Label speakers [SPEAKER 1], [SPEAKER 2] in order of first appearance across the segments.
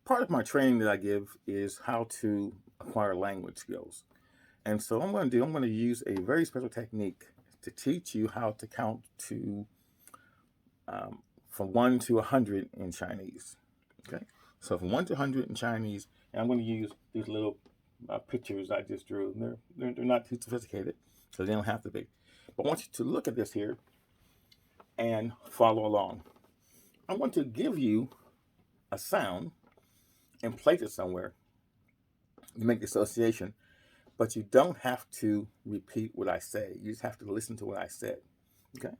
[SPEAKER 1] Part of my training that I give is how to acquire language skills. And so I'm going to use a very special technique to teach you how to count to um, from 1 to 100 in Chinese. Okay, so from 1 to 100 in Chinese, and I'm going to use these little pictures I just drew. They're not too sophisticated, so they don't have to be. But I want you to look at this here and follow along. I'm going to give you a sound and place it somewhere. You make the association, but you don't have to repeat what I say. You just have to listen to what I said. Okay.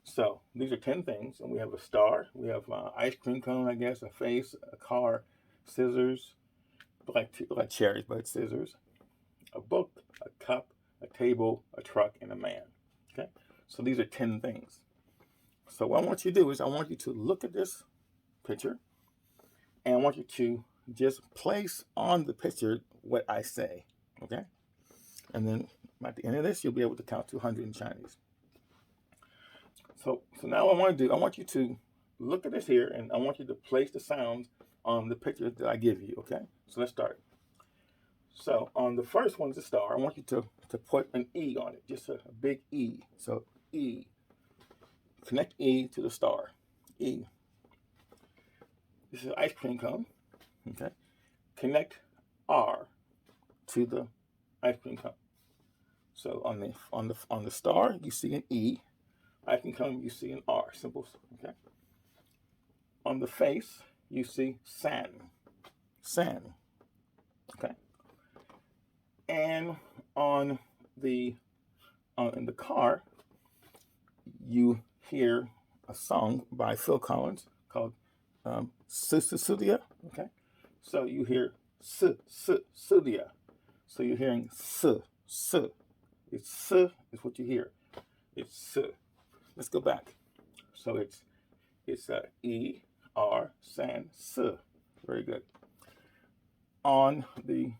[SPEAKER 1] So these are 10 things, and we have a star, we have ice cream cone, I guess, a face, a car, scissors, like cherries, but scissors, a book, a cup, a table, a truck, and a man. Okay. So these are 10 things. So what I want you to do is I want you to look at this picture, and I want you to just place on the picture what I say. Okay. And then at the end of this, you'll be able to count to 100 in Chinese. So now what I want to do, I want you to look at this here, and I want you to place the sounds on the picture that I give you, okay? So let's start. So on the first one, the star, I want you to put an E on it, just a big E. So E, connect E to the star, E. This is ice cream cone, okay? Connect R to the ice cream cone. So on the star, you see an E. Ice cream cone, you see an R, simple, okay? On the face, you see san, okay? And on the in the car, you hear a song by Phil Collins called Sudia, okay? So you hear Sudia. So you're hearing S. It's S is what you hear. It's S. Let's go back. So it's E, R, san, S. Very good. On the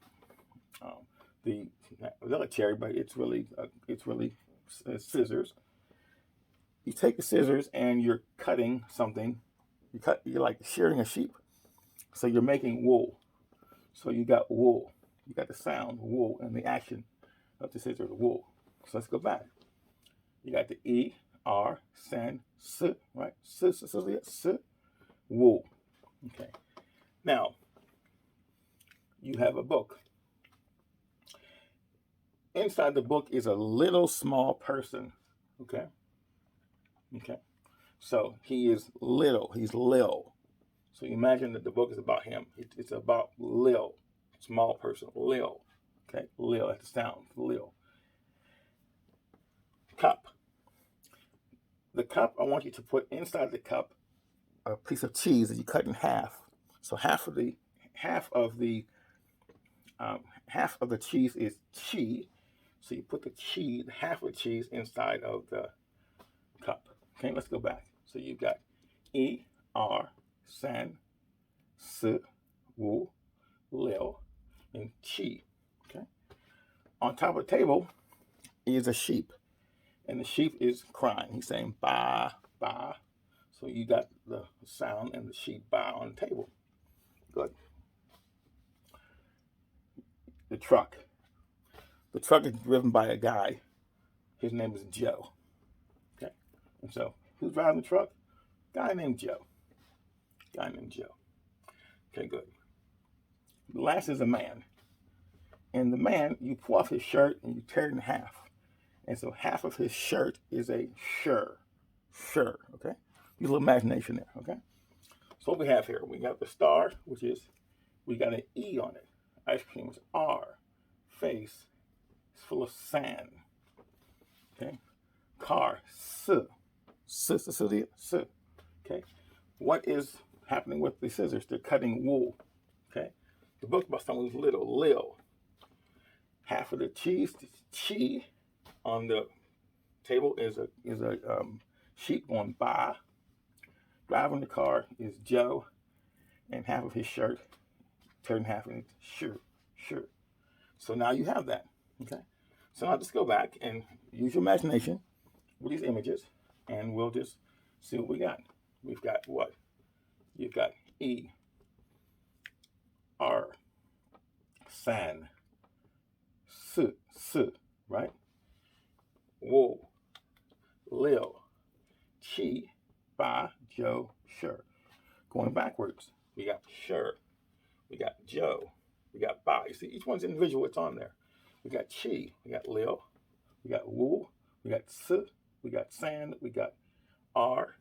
[SPEAKER 1] not cherry, but it's really scissors. You take the scissors and you're cutting something. You're like shearing a sheep. So you're making wool. So you got wool. You got the sound wool and the action of the scissors wool. So let's go back. You got the E, R, san, S, right? S, wool. Okay. Now, you have a book. Inside the book is a little small person. Okay. Okay. So he is little. He's Lil. So you imagine that the book is about him. It's about Lil, small person, Lil. Okay. Lil, that's the sound. Lil. Cup. The cup, I want you to put inside the cup a piece of cheese that you cut in half. So half of the half of the cheese is chi. So you put the cheese, half of the cheese inside of the cup. Okay, let's go back. So you've got E, R, san, S, wu, lil, and chi. Okay. On top of the table is a sheep. And the sheep is crying. He's saying ba, ba. So you got the sound and the sheep ba on the table. Good. The truck. The truck is driven by a guy. His name is Joe. Okay. And so who's driving the truck? Guy named Joe. Okay, good. The last is a man. And the man, you pull off his shirt and you tear it in half. And so half of his shirt is a sure, okay? Use a little imagination there, okay? So what we have here, we got the star, which is, we got an E on it. Ice cream is R. Face is full of sand, okay? Car, S. Okay? What is happening with the scissors? They're cutting wool, okay? The book about someone who's little, Lil. Half of the cheese, chi. On the table is a sheep going by. Driving the car is Joe, and half of his shirt turned half and it's sure. So now you have that. Okay. So now just go back and use your imagination with these images, and we'll just see what we got. We've got what? You've got E, R, san, s, right? Wo, lil, chi, ba, jo, sure. Going backwards, we got sure, we got Joe, we got ba. You see, each one's individual, it's on there. We got chi, we got lil, we got wu, we got s, we got san, we got R,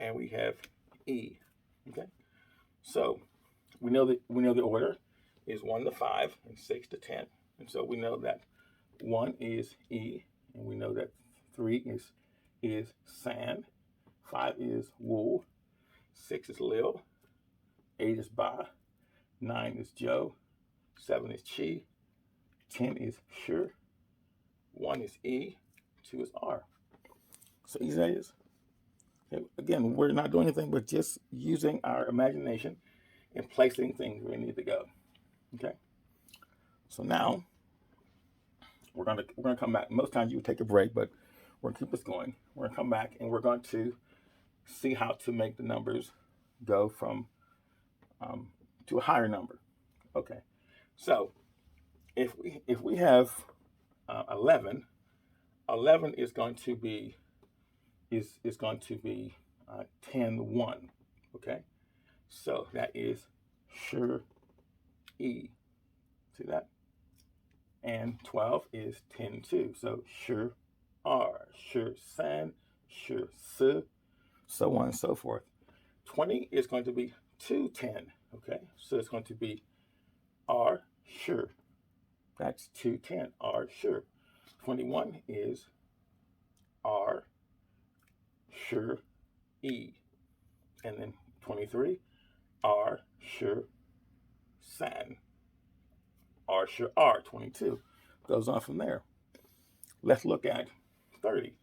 [SPEAKER 1] and we have E. Okay, so we know the order is 1 to 5 and 6 to 10, and so we know that 1 is E, and we know that 3 is san, 5 is Wu, 6 is Lil, 8 is Ba, 9 is Joe, 7 is Chi, 10 is Sure, 1 is E, 2 is R. So easy that is. Okay. Again, we're not doing anything but just using our imagination and placing things where they need to go. Okay. So now we're gonna come back. Most times you would take a break, but we're gonna keep this going. We're gonna come back and we're going to see how to make the numbers go from to a higher number. Okay. So if we have 11, 11 is going to be 10 1. Okay. So that is sure E. See that? And 12 is 10 2. So sure R, sure san, sure s, so on and so forth. 20 is going to be 210. Okay, so it's going to be R sure. That's 210. R sure. 21 is R sure E. And then 23, R sure san. R sure R. 22. Goes on from there. Let's look at 30.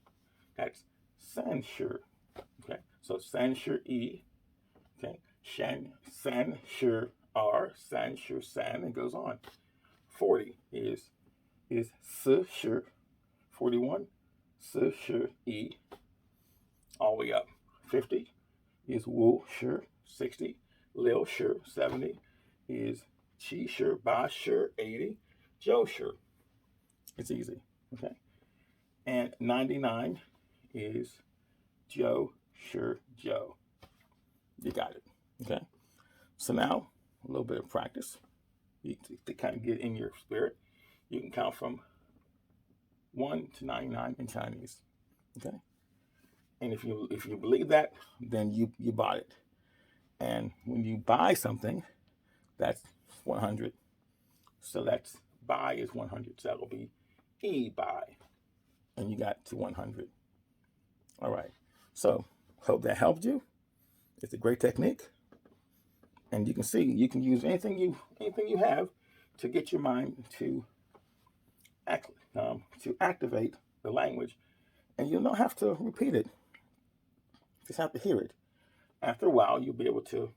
[SPEAKER 1] That's san sure. Okay, so san sure E. Okay, san sure R, san sure san, and goes on. 40 is s sure. 41, s sure E, all the way up. 50 is wu sure. 60, lil sure. 70 is chi sure, ba sure. 80, Joe sure. It's easy. Okay, and 99 is Joe sure Joe. You got it. Okay. So now a little bit of practice to kind of get in your spirit. You can count from 1 to 99 in Chinese. Okay. And if you believe that, then you bought it. And when you buy something, that's 100. So that's buy is 100. So that'll be E buy. And you got to 100. All right. So hope that helped you. It's a great technique. And you can see you can use anything you have to get your mind to activate the language, and you don't have to repeat it. Just have to hear it. After a while, you'll be able to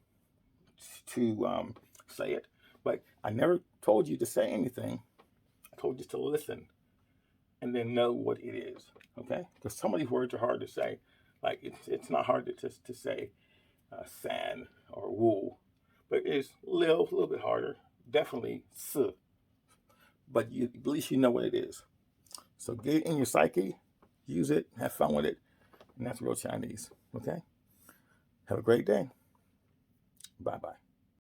[SPEAKER 1] say it. But I never told you to say anything. I told you to listen, and then know what it is. Okay? Because some of these words are hard to say. Like it's not hard to say san or wool. But it's a little bit harder. Definitely s. But at least you know what it is. So get it in your psyche, use it, have fun with it, and that's real Chinese. Okay? Have a great day. Bye-bye.